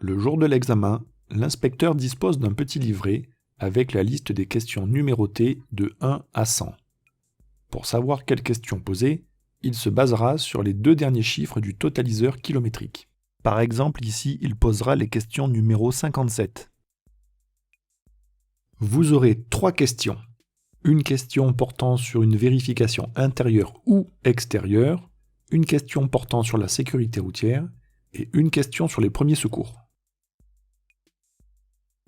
Le jour de l'examen, l'inspecteur dispose d'un petit livret avec la liste des questions numérotées de 1 à 100. Pour savoir quelles questions poser, il se basera sur les 2 derniers chiffres du totaliseur kilométrique. Par exemple, ici, il posera les questions numéro 57. Vous aurez 3 questions. Une question portant sur une vérification intérieure ou extérieure, une question portant sur la sécurité routière et une question sur les premiers secours.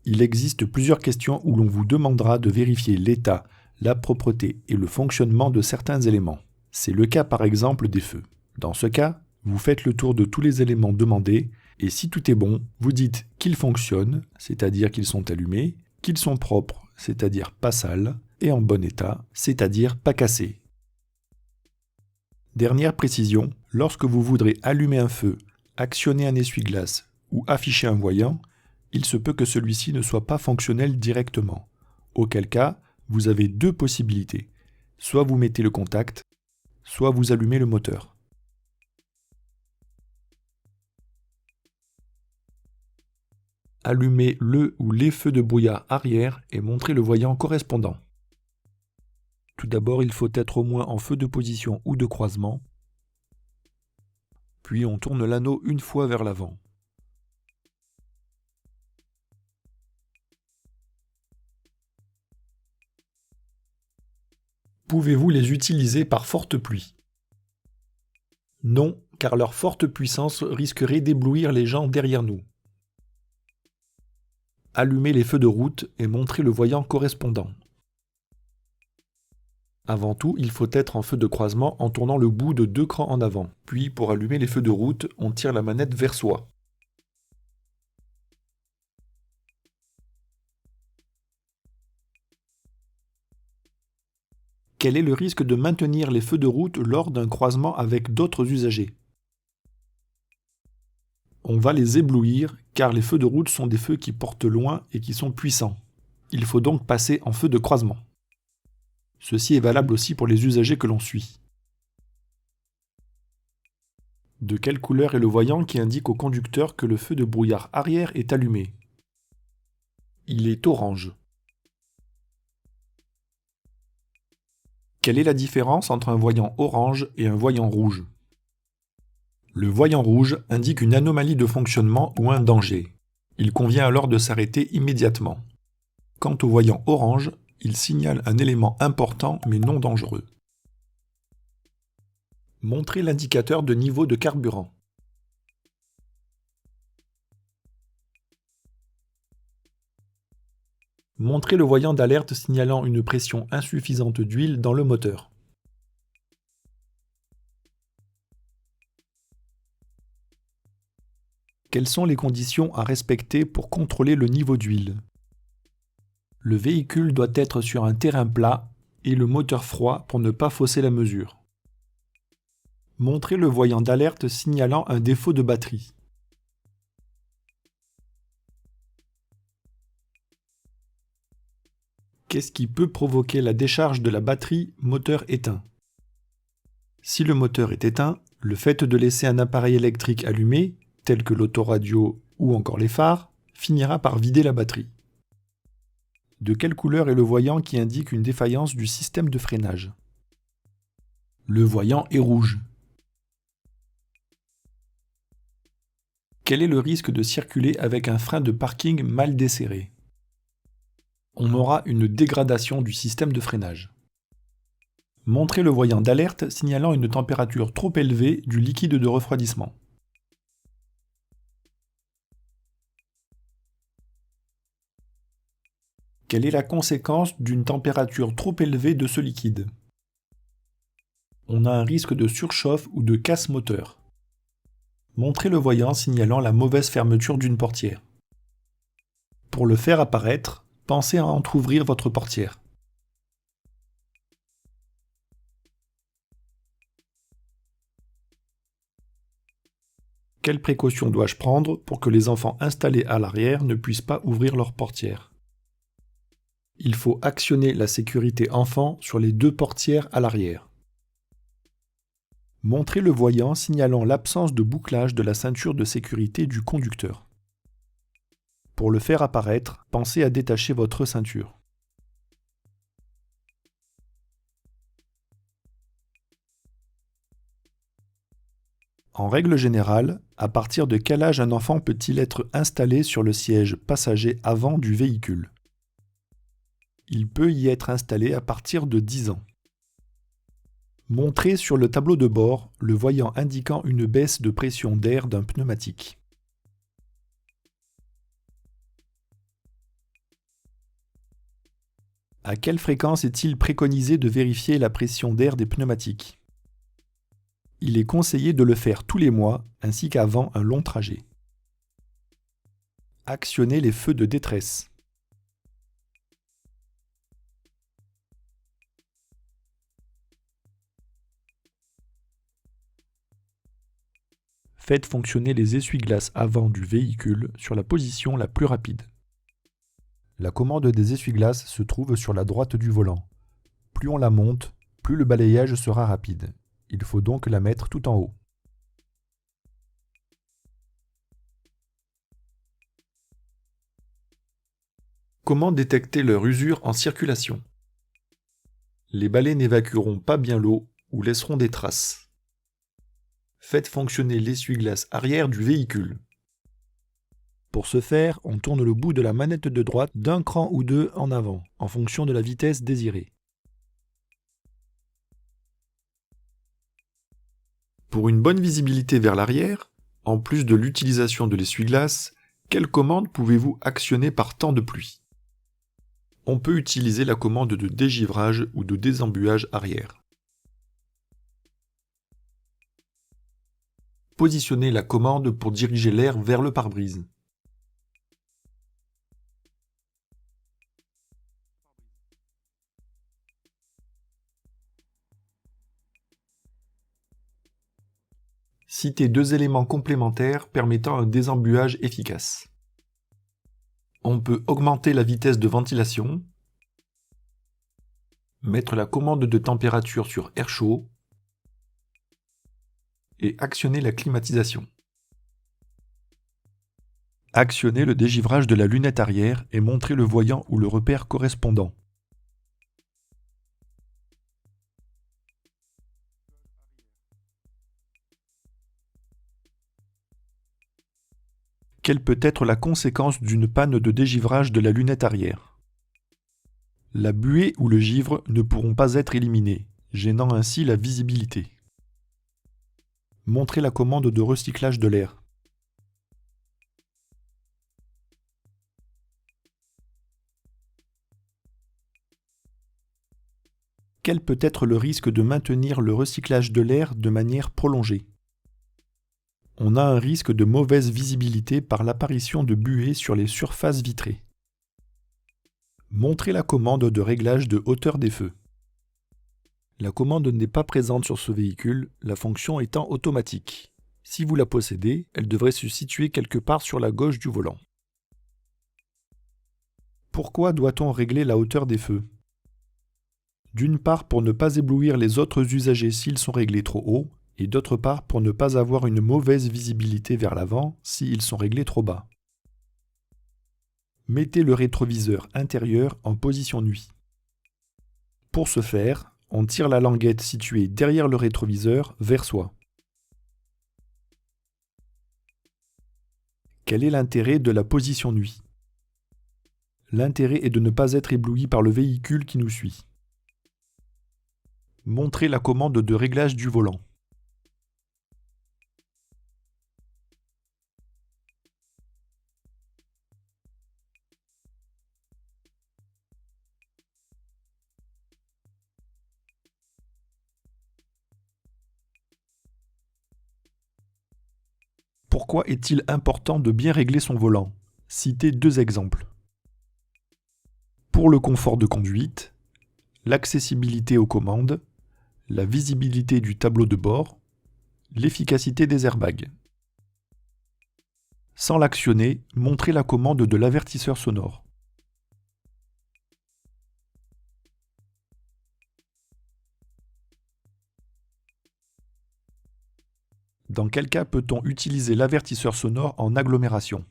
Il existe plusieurs questions où l'on vous demandera de vérifier l'état, la propreté et le fonctionnement de certains éléments. C'est le cas par exemple des feux. Dans ce cas, vous faites le tour de tous les éléments demandés et si tout est bon, vous dites qu'ils fonctionnent, c'est-à-dire qu'ils sont allumés, qu'ils sont propres, c'est-à-dire pas sales, et en bon état, c'est-à-dire pas cassés. Dernière précision, lorsque vous voudrez allumer un feu, actionner un essuie-glace ou afficher un voyant, il se peut que celui-ci ne soit pas fonctionnel directement. Auquel cas, vous avez 2 possibilités. Soit vous mettez le contact, soit vous allumez le moteur. Allumez le ou les feux de brouillard arrière et montrez le voyant correspondant. Tout d'abord, il faut être au moins en feu de position ou de croisement. Puis on tourne l'anneau une fois vers l'avant. Pouvez-vous les utiliser par forte pluie? Non, car leur forte puissance risquerait d'éblouir les gens derrière nous. Allumez les feux de route et montrez le voyant correspondant. Avant tout, il faut être en feu de croisement en tournant le bout de 2 crans en avant. Puis, pour allumer les feux de route, on tire la manette vers soi. Quel est le risque de maintenir les feux de route lors d'un croisement avec d'autres usagers? On va les éblouir car les feux de route sont des feux qui portent loin et qui sont puissants. Il faut donc passer en feu de croisement. Ceci est valable aussi pour les usagers que l'on suit. De quelle couleur est le voyant qui indique au conducteur que le feu de brouillard arrière est allumé? Il est orange. Quelle est la différence entre un voyant orange et un voyant rouge? Le voyant rouge indique une anomalie de fonctionnement ou un danger. Il convient alors de s'arrêter immédiatement. Quant au voyant orange, il signale un élément important mais non dangereux. Montrez l'indicateur de niveau de carburant. Montrez le voyant d'alerte signalant une pression insuffisante d'huile dans le moteur. Quelles sont les conditions à respecter pour contrôler le niveau d'huile? Le véhicule doit être sur un terrain plat et le moteur froid pour ne pas fausser la mesure. Montrez le voyant d'alerte signalant un défaut de batterie. Qu'est-ce qui peut provoquer la décharge de la batterie moteur éteint? Si le moteur est éteint, le fait de laisser un appareil électrique allumé, tel que l'autoradio ou encore les phares, finira par vider la batterie. De quelle couleur est le voyant qui indique une défaillance du système de freinage? Le voyant est rouge. Quel est le risque de circuler avec un frein de parking mal desserré? On aura une dégradation du système de freinage. Montrez le voyant d'alerte signalant une température trop élevée du liquide de refroidissement. Quelle est la conséquence d'une température trop élevée de ce liquide? On a un risque de surchauffe ou de casse moteur. Montrez le voyant signalant la mauvaise fermeture d'une portière. Pour le faire apparaître, pensez à entrouvrir votre portière. Quelles précautions dois-je prendre pour que les enfants installés à l'arrière ne puissent pas ouvrir leur portière? Il faut actionner la sécurité enfant sur les 2 portières à l'arrière. Montrez le voyant signalant l'absence de bouclage de la ceinture de sécurité du conducteur. Pour le faire apparaître, pensez à détacher votre ceinture. En règle générale, à partir de quel âge un enfant peut-il être installé sur le siège passager avant du véhicule? Il peut y être installé à partir de 10 ans. Montrez sur le tableau de bord le voyant indiquant une baisse de pression d'air d'un pneumatique. À quelle fréquence est-il préconisé de vérifier la pression d'air des pneumatiques? Il est conseillé de le faire tous les mois ainsi qu'avant un long trajet. Actionnez les feux de détresse. Faites fonctionner les essuie-glaces avant du véhicule sur la position la plus rapide. La commande des essuie-glaces se trouve sur la droite du volant. Plus on la monte, plus le balayage sera rapide. Il faut donc la mettre tout en haut. Comment détecter leur usure en circulation? Les balais n'évacueront pas bien l'eau ou laisseront des traces. Faites fonctionner l'essuie-glace arrière du véhicule. Pour ce faire, on tourne le bout de la manette de droite d'un cran ou deux en avant, en fonction de la vitesse désirée. Pour une bonne visibilité vers l'arrière, en plus de l'utilisation de l'essuie-glace, quelle commande pouvez-vous actionner par temps de pluie? On peut utiliser la commande de dégivrage ou de désembuage arrière. Positionnez la commande pour diriger l'air vers le pare-brise. Citez deux éléments complémentaires permettant un désembuage efficace. On peut augmenter la vitesse de ventilation, mettre la commande de température sur air chaud et actionner la climatisation. Actionnez le dégivrage de la lunette arrière et montrez le voyant ou le repère correspondant. Quelle peut être la conséquence d'une panne de dégivrage de la lunette arrière? La buée ou le givre ne pourront pas être éliminés, gênant ainsi la visibilité. Montrez la commande de recyclage de l'air. Quel peut être le risque de maintenir le recyclage de l'air de manière prolongée? On a un risque de mauvaise visibilité par l'apparition de buées sur les surfaces vitrées. Montrez la commande de réglage de hauteur des feux. La commande n'est pas présente sur ce véhicule, la fonction étant automatique. Si vous la possédez, elle devrait se situer quelque part sur la gauche du volant. Pourquoi doit-on régler la hauteur des feux? D'une part pour ne pas éblouir les autres usagers s'ils sont réglés trop haut, et d'autre part pour ne pas avoir une mauvaise visibilité vers l'avant s'ils sont réglés trop bas. Mettez le rétroviseur intérieur en position nuit. Pour ce faire, on tire la languette située derrière le rétroviseur vers soi. Quel est l'intérêt de la position nuit? L'intérêt est de ne pas être ébloui par le véhicule qui nous suit. Montrez la commande de réglage du volant. Pourquoi est-il important de bien régler son volant? Citez deux exemples. Pour le confort de conduite, l'accessibilité aux commandes, la visibilité du tableau de bord, l'efficacité des airbags. Sans l'actionner, montrez la commande de l'avertisseur sonore. Dans quel cas peut-on utiliser l'avertisseur sonore en agglomération?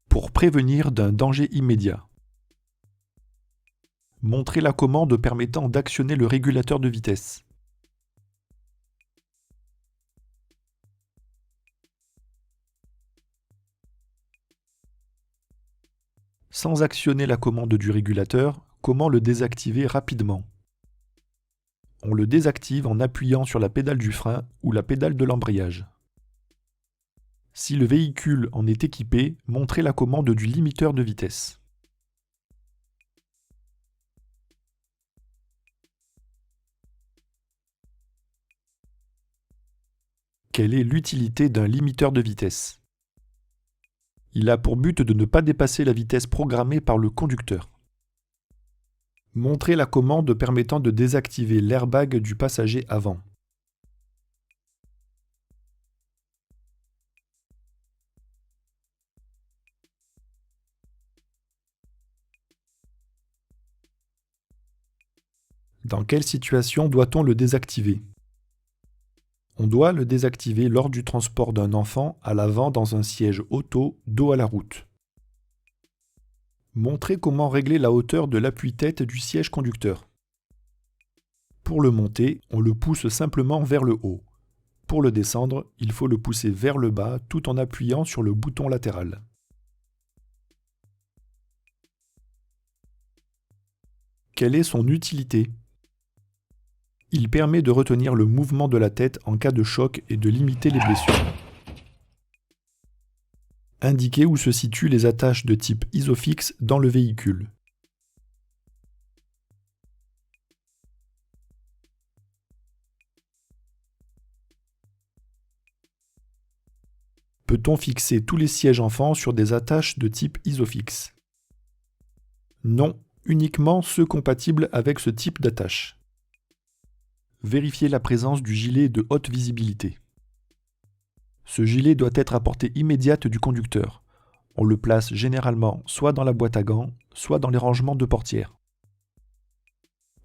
Pour prévenir d'un danger immédiat. Montrez la commande permettant d'actionner le régulateur de vitesse. Sans actionner la commande du régulateur, comment le désactiver rapidement? On le désactive en appuyant sur la pédale du frein ou la pédale de l'embrayage. Si le véhicule en est équipé, montrez la commande du limiteur de vitesse. Quelle est l'utilité d'un limiteur de vitesse? Il a pour but de ne pas dépasser la vitesse programmée par le conducteur. Montrez la commande permettant de désactiver l'airbag du passager avant. Dans quelle situation doit-on le désactiver? On doit le désactiver lors du transport d'un enfant à l'avant dans un siège auto dos à la route. Montrez comment régler la hauteur de l'appui-tête du siège conducteur. Pour le monter, on le pousse simplement vers le haut. Pour le descendre, il faut le pousser vers le bas tout en appuyant sur le bouton latéral. Quelle est son utilité? Il permet de retenir le mouvement de la tête en cas de choc et de limiter les blessures. Indiquez où se situent les attaches de type Isofix dans le véhicule. Peut-on fixer tous les sièges enfants sur des attaches de type Isofix? Non, uniquement ceux compatibles avec ce type d'attache. Vérifiez la présence du gilet de haute visibilité. Ce gilet doit être à portée immédiate du conducteur. On le place généralement soit dans la boîte à gants, soit dans les rangements de portière.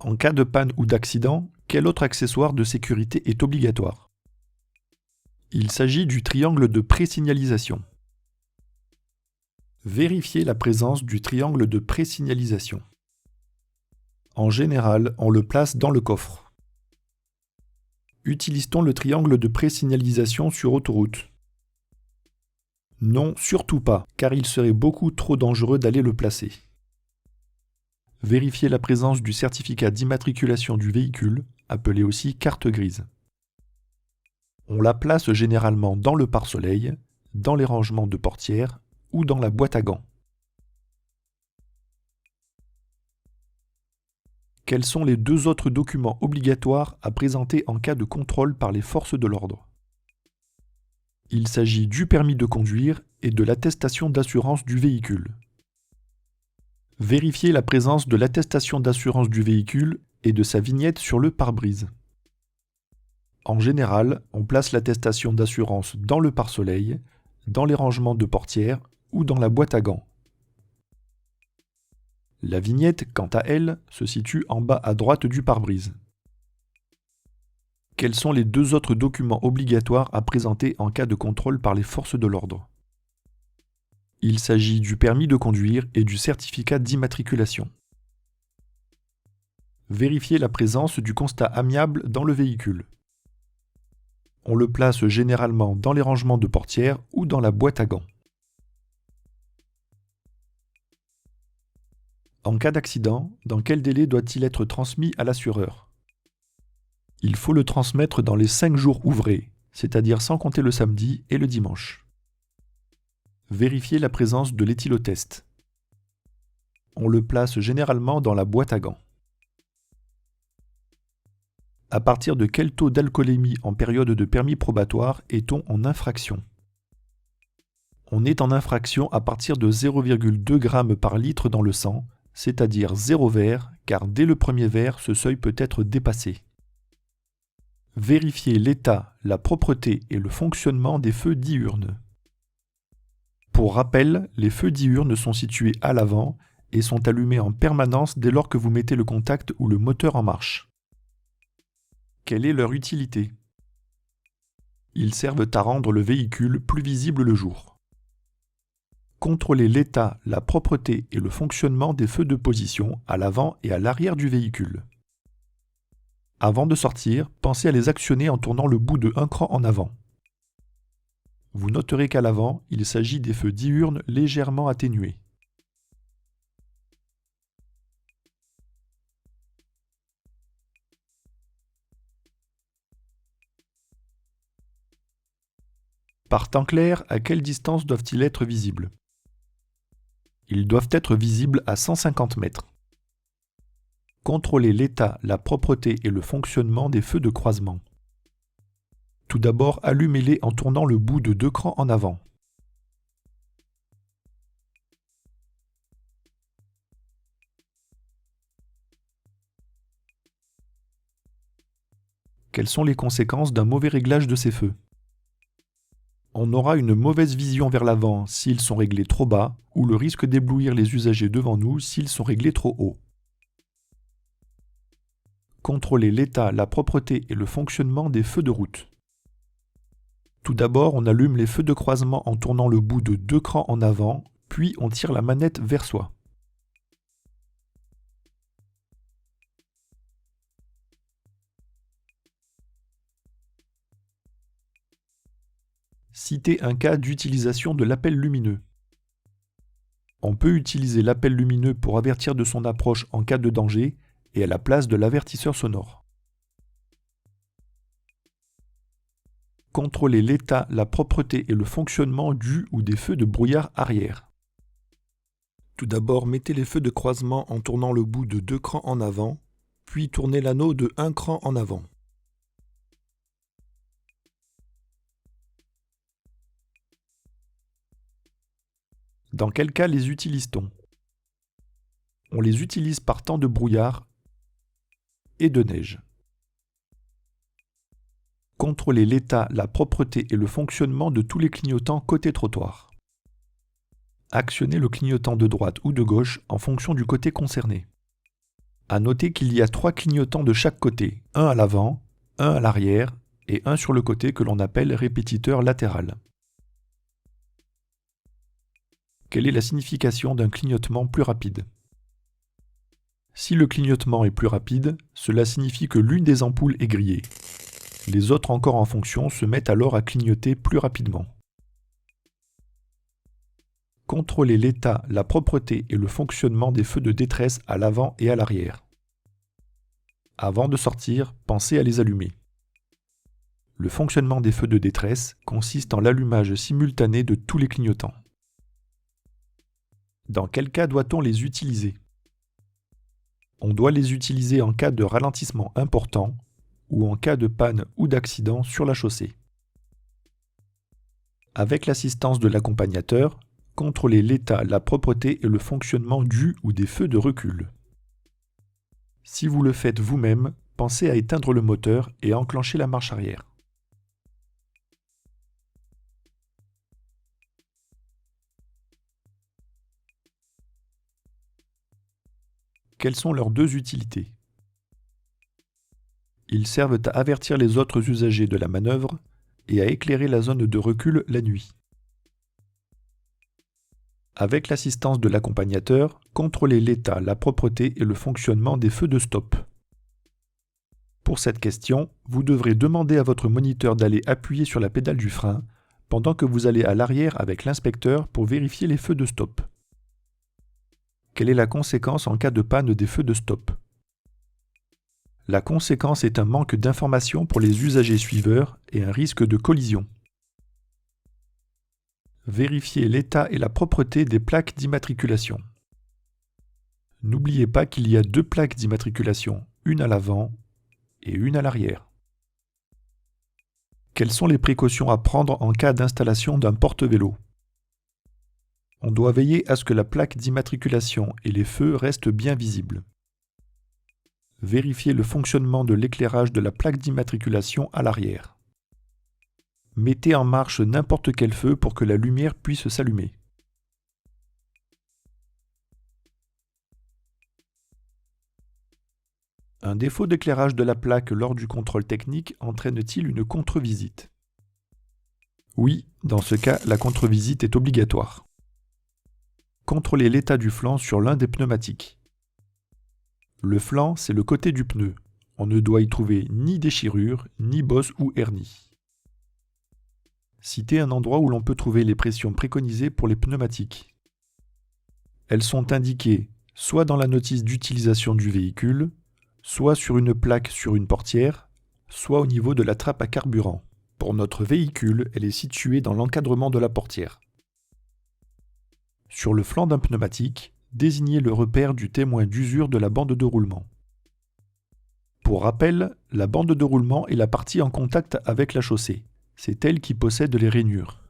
En cas de panne ou d'accident, quel autre accessoire de sécurité est obligatoire? Il s'agit du triangle de présignalisation. Vérifiez la présence du triangle de présignalisation. En général, on le place dans le coffre. Utilise-t-on le triangle de présignalisation sur autoroute? Non, surtout pas, car il serait beaucoup trop dangereux d'aller le placer. Vérifiez la présence du certificat d'immatriculation du véhicule, appelé aussi carte grise. On la place généralement dans le pare-soleil, dans les rangements de portière ou dans la boîte à gants. Quels sont les deux autres documents obligatoires à présenter en cas de contrôle par les forces de l'ordre? Il s'agit du permis de conduire et de l'attestation d'assurance du véhicule. Vérifiez la présence de l'attestation d'assurance du véhicule et de sa vignette sur le pare-brise. En général, on place l'attestation d'assurance dans le pare-soleil, dans les rangements de portière ou dans la boîte à gants. La vignette, quant à elle, se situe en bas à droite du pare-brise. Quels sont les deux autres documents obligatoires à présenter en cas de contrôle par les forces de l'ordre? Il s'agit du permis de conduire et du certificat d'immatriculation. Vérifiez la présence du constat amiable dans le véhicule. On le place généralement dans les rangements de portière ou dans la boîte à gants. En cas d'accident, dans quel délai doit-il être transmis à l'assureur? Il faut le transmettre dans les 5 jours ouvrés, c'est-à-dire sans compter le samedi et le dimanche. Vérifiez la présence de l'éthylotest. On le place généralement dans la boîte à gants. À partir de quel taux d'alcoolémie en période de permis probatoire est-on en infraction? On est en infraction à partir de 0,2 g par litre dans le sang, c'est-à-dire 0 verre, car dès le premier verre, ce seuil peut être dépassé. Vérifiez l'état, la propreté et le fonctionnement des feux diurnes. Pour rappel, les feux diurnes sont situés à l'avant et sont allumés en permanence dès lors que vous mettez le contact ou le moteur en marche. Quelle est leur utilité? Ils servent à rendre le véhicule plus visible le jour. Contrôlez l'état, la propreté et le fonctionnement des feux de position à l'avant et à l'arrière du véhicule. Avant de sortir, pensez à les actionner en tournant le bout de un cran en avant. Vous noterez qu'à l'avant, il s'agit des feux diurnes légèrement atténués. Par temps clair, à quelle distance doivent-ils être visibles? Ils doivent être visibles à 150 mètres. Contrôlez l'état, la propreté et le fonctionnement des feux de croisement. Tout d'abord, allumez-les en tournant le bout de 2 crans en avant. Quelles sont les conséquences d'un mauvais réglage de ces feux? On aura une mauvaise vision vers l'avant s'ils sont réglés trop bas, ou le risque d'éblouir les usagers devant nous s'ils sont réglés trop haut. Contrôlez l'état, la propreté et le fonctionnement des feux de route. Tout d'abord, on allume les feux de croisement en tournant le bout de 2 crans en avant, puis on tire la manette vers soi. Citez un cas d'utilisation de l'appel lumineux. On peut utiliser l'appel lumineux pour avertir de son approche en cas de danger et à la place de l'avertisseur sonore. Contrôlez l'état, la propreté et le fonctionnement du ou des feux de brouillard arrière. Tout d'abord, mettez les feux de croisement en tournant le bout de 2 crans en avant, puis tournez l'anneau de 1 cran en avant. Dans quel cas les utilise-t-on? On les utilise par temps de brouillard et de neige. Contrôlez l'état, la propreté et le fonctionnement de tous les clignotants côté trottoir. Actionnez le clignotant de droite ou de gauche en fonction du côté concerné. À noter qu'il y a 3 clignotants de chaque côté, un à l'avant, un à l'arrière et un sur le côté que l'on appelle répétiteur latéral. Quelle est la signification d'un clignotement plus rapide? Si le clignotement est plus rapide, cela signifie que l'une des ampoules est grillée. Les autres encore en fonction se mettent alors à clignoter plus rapidement. Contrôlez l'état, la propreté et le fonctionnement des feux de détresse à l'avant et à l'arrière. Avant de sortir, pensez à les allumer. Le fonctionnement des feux de détresse consiste en l'allumage simultané de tous les clignotants. Dans quel cas doit-on les utiliser? On doit les utiliser en cas de ralentissement important ou en cas de panne ou d'accident sur la chaussée. Avec l'assistance de l'accompagnateur, contrôlez l'état, la propreté et le fonctionnement du ou des feux de recul. Si vous le faites vous-même, pensez à éteindre le moteur et à enclencher la marche arrière. Quelles sont leurs deux utilités? Ils servent à avertir les autres usagers de la manœuvre et à éclairer la zone de recul la nuit. Avec l'assistance de l'accompagnateur, contrôlez l'état, la propreté et le fonctionnement des feux de stop. Pour cette question, vous devrez demander à votre moniteur d'aller appuyer sur la pédale du frein pendant que vous allez à l'arrière avec l'inspecteur pour vérifier les feux de stop. Quelle est la conséquence en cas de panne des feux de stop? La conséquence est un manque d'information pour les usagers suiveurs et un risque de collision. Vérifiez l'état et la propreté des plaques d'immatriculation. N'oubliez pas qu'il y a 2 plaques d'immatriculation, une à l'avant et une à l'arrière. Quelles sont les précautions à prendre en cas d'installation d'un porte-vélo? On doit veiller à ce que la plaque d'immatriculation et les feux restent bien visibles. Vérifiez le fonctionnement de l'éclairage de la plaque d'immatriculation à l'arrière. Mettez en marche n'importe quel feu pour que la lumière puisse s'allumer. Un défaut d'éclairage de la plaque lors du contrôle technique entraîne-t-il une contre-visite? Oui, dans ce cas, la contre-visite est obligatoire. Contrôlez l'état du flanc sur l'un des pneumatiques. Le flanc, c'est le côté du pneu. On ne doit y trouver ni déchirure, ni bosse ou hernie. Citez un endroit où l'on peut trouver les pressions préconisées pour les pneumatiques. Elles sont indiquées soit dans la notice d'utilisation du véhicule, soit sur une plaque sur une portière, soit au niveau de la trappe à carburant. Pour notre véhicule, elle est située dans l'encadrement de la portière. Sur le flanc d'un pneumatique, désignez le repère du témoin d'usure de la bande de roulement. Pour rappel, la bande de roulement est la partie en contact avec la chaussée. C'est elle qui possède les rainures.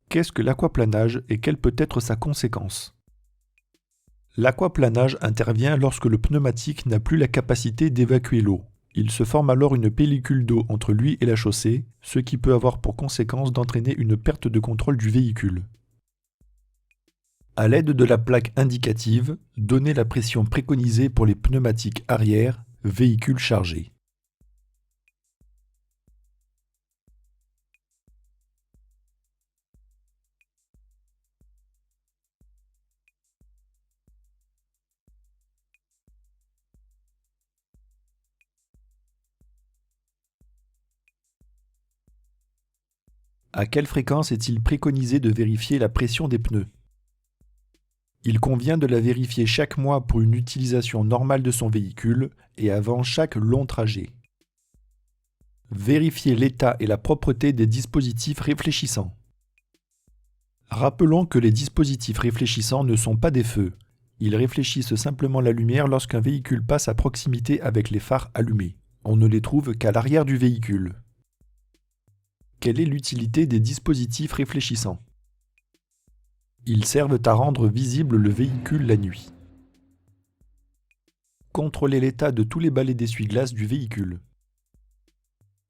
Qu'est-ce que l'aquaplanage et quelle peut être sa conséquence? L'aquaplanage intervient lorsque le pneumatique n'a plus la capacité d'évacuer l'eau. Il se forme alors une pellicule d'eau entre lui et la chaussée, ce qui peut avoir pour conséquence d'entraîner une perte de contrôle du véhicule. À l'aide de la plaque indicative, donnez la pression préconisée pour les pneumatiques arrière, véhicule chargé. À quelle fréquence est-il préconisé de vérifier la pression des pneus? Il convient de la vérifier chaque mois pour une utilisation normale de son véhicule et avant chaque long trajet. Vérifiez l'état et la propreté des dispositifs réfléchissants. Rappelons que les dispositifs réfléchissants ne sont pas des feux. Ils réfléchissent simplement la lumière lorsqu'un véhicule passe à proximité avec les phares allumés. On ne les trouve qu'à l'arrière du véhicule. Quelle est l'utilité des dispositifs réfléchissants? Ils servent à rendre visible le véhicule la nuit. Contrôlez l'état de tous les balais d'essuie-glace du véhicule.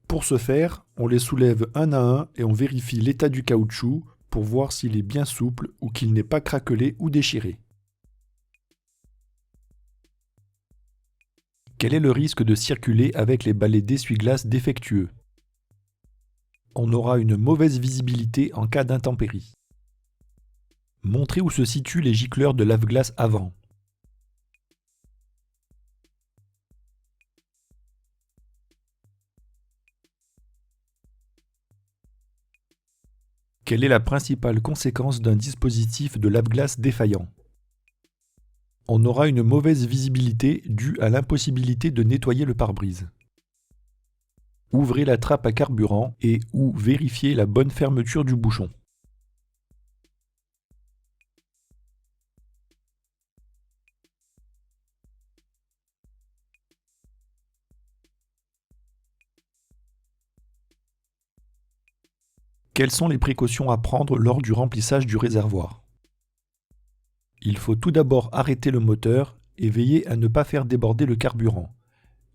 Pour ce faire, on les soulève un à un et on vérifie l'état du caoutchouc pour voir s'il est bien souple ou qu'il n'est pas craquelé ou déchiré. Quel est le risque de circuler avec les balais d'essuie-glace défectueux? On aura une mauvaise visibilité en cas d'intempérie. Montrez où se situent les gicleurs de lave-glace avant. Quelle est la principale conséquence d'un dispositif de lave-glace défaillant? On aura une mauvaise visibilité due à l'impossibilité de nettoyer le pare-brise. Ouvrez la trappe à carburant et ou vérifiez la bonne fermeture du bouchon. Quelles sont les précautions à prendre lors du remplissage du réservoir? Il faut tout d'abord arrêter le moteur et veiller à ne pas faire déborder le carburant.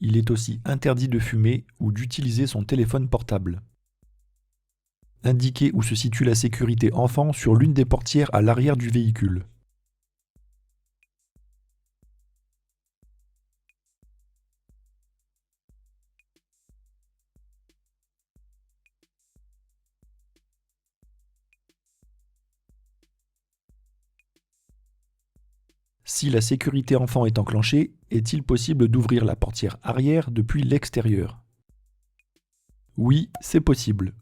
Il est aussi interdit de fumer ou d'utiliser son téléphone portable. Indiquez où se situe la sécurité enfant sur l'une des portières à l'arrière du véhicule. Si la sécurité enfant est enclenchée, est-il possible d'ouvrir la portière arrière depuis l'extérieur? Oui, c'est possible.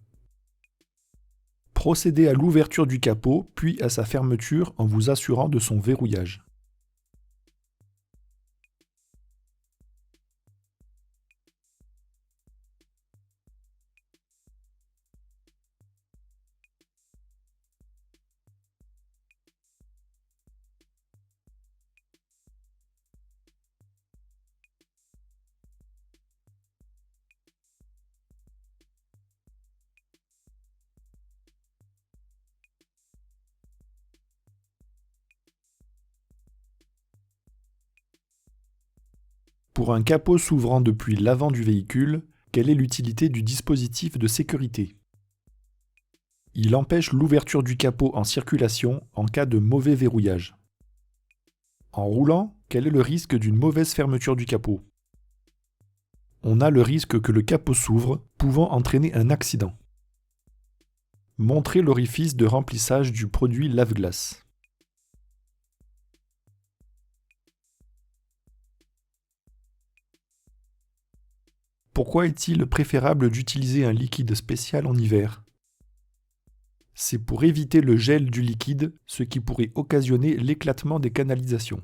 Procédez à l'ouverture du capot, puis à sa fermeture en vous assurant de son verrouillage. Pour un capot s'ouvrant depuis l'avant du véhicule, quelle est l'utilité du dispositif de sécurité? Il empêche l'ouverture du capot en circulation en cas de mauvais verrouillage. En roulant, Quel est le risque d'une mauvaise fermeture du capot? On a le risque que le capot s'ouvre, pouvant entraîner un accident. Montrez l'orifice de remplissage du produit lave-glace. Pourquoi est-il préférable d'utiliser un liquide spécial en hiver? C'est pour éviter le gel du liquide, ce qui pourrait occasionner l'éclatement des canalisations.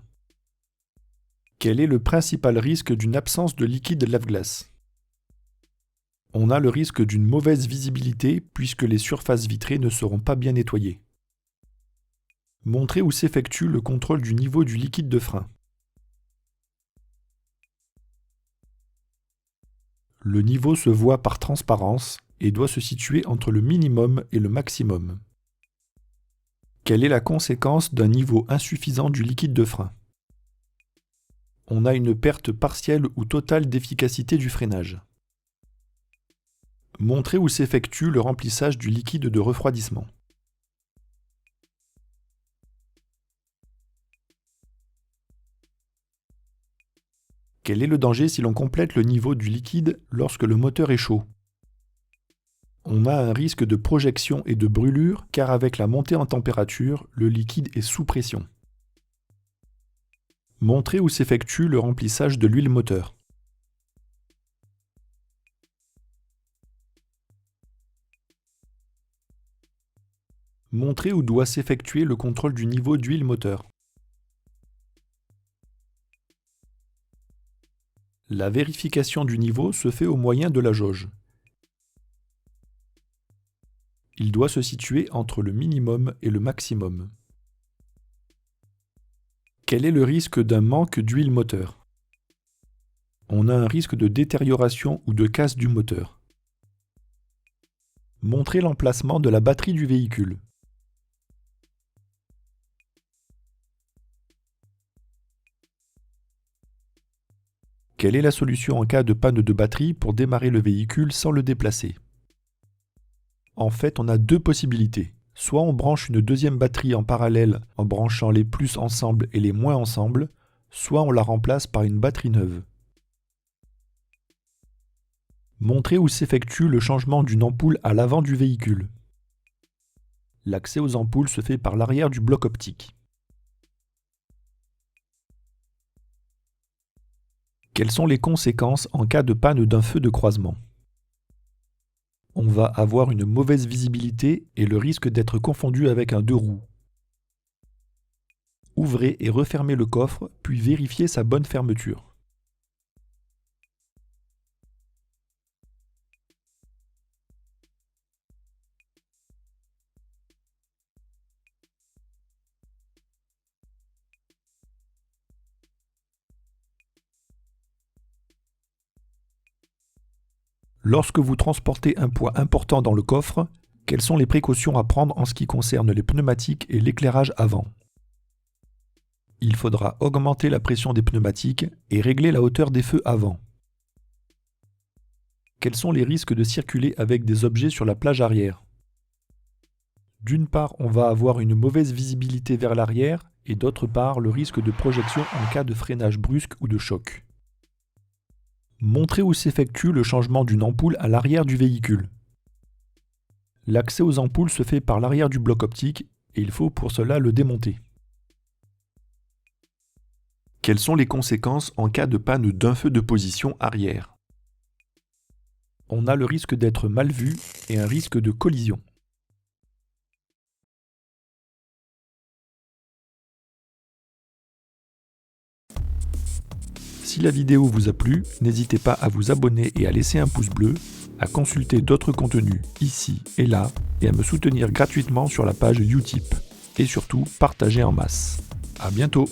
Quel est le principal risque d'une absence de liquide lave-glace? On a le risque d'une mauvaise visibilité puisque les surfaces vitrées ne seront pas bien nettoyées. Montrez où s'effectue le contrôle du niveau du liquide de frein. Le niveau se voit par transparence et doit se situer entre le minimum et le maximum. Quelle est la conséquence d'un niveau insuffisant du liquide de frein? On a une perte partielle ou totale d'efficacité du freinage. Montrez où s'effectue le remplissage du liquide de refroidissement. Quel est le danger si l'on complète le niveau du liquide lorsque le moteur est chaud? On a un risque de projection et de brûlure car avec la montée en température, le liquide est sous pression. Montrez où s'effectue le remplissage de l'huile moteur. Montrez où doit s'effectuer le contrôle du niveau d'huile moteur. La vérification du niveau se fait au moyen de la jauge. Il doit se situer entre le minimum et le maximum. Quel est le risque d'un manque d'huile moteur? On a un risque de détérioration ou de casse du moteur. Montrez l'emplacement de la batterie du véhicule. Quelle est la solution en cas de panne de batterie pour démarrer le véhicule sans le déplacer? En fait, on a deux possibilités. Soit on branche une deuxième batterie en parallèle en branchant les plus ensemble et les moins ensemble, soit on la remplace par une batterie neuve. Montrez où s'effectue le changement d'une ampoule à l'avant du véhicule. L'accès aux ampoules se fait par l'arrière du bloc optique. Quelles sont les conséquences en cas de panne d'un feu de croisement? On va avoir une mauvaise visibilité et le risque d'être confondu avec un deux roues. Ouvrez et refermez le coffre, puis vérifiez sa bonne fermeture. Lorsque vous transportez un poids important dans le coffre, quelles sont les précautions à prendre en ce qui concerne les pneumatiques et l'éclairage avant? Il faudra augmenter la pression des pneumatiques et régler la hauteur des feux avant. Quels sont les risques de circuler avec des objets sur la plage arrière? D'une part, on va avoir une mauvaise visibilité vers l'arrière et d'autre part, le risque de projection en cas de freinage brusque ou de choc. Montrez où s'effectue le changement d'une ampoule à l'arrière du véhicule. L'accès aux ampoules se fait par l'arrière du bloc optique et il faut pour cela le démonter. Quelles sont les conséquences en cas de panne d'un feu de position arrière? On a le risque d'être mal vu et un risque de collision. Si la vidéo vous a plu, n'hésitez pas à vous abonner et à laisser un pouce bleu, à consulter d'autres contenus ici et là, et à me soutenir gratuitement sur la page Utip. Et surtout, partagez en masse. À bientôt!